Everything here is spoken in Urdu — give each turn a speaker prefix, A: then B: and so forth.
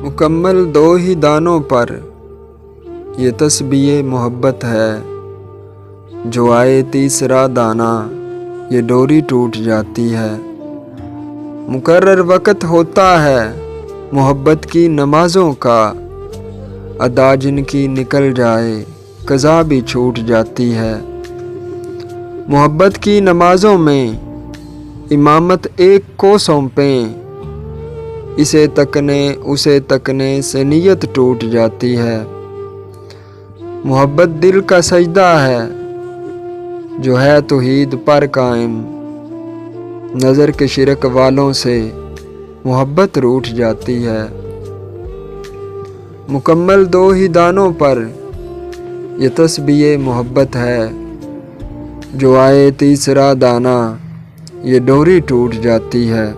A: مکمل دو ہی دانوں پر یہ تسبیح محبت ہے، جو آئے تیسرا دانہ یہ ڈوری ٹوٹ جاتی ہے۔ مقرر وقت ہوتا ہے محبت کی نمازوں کا، ادا جن کی نکل جائے قضا بھی چھوٹ جاتی ہے۔ محبت کی نمازوں میں امامت ایک کو سونپیں، اسے تکنے سے نیت ٹوٹ جاتی ہے۔ محبت دل کا سجدہ ہے جو ہے توحید پر قائم، نظر کے شرک والوں سے محبت روٹھ جاتی ہے۔ مکمل دو ہی دانوں پر یہ تسبیح محبت ہے، جو آئے تیسرا دانہ یہ ڈوری ٹوٹ جاتی ہے۔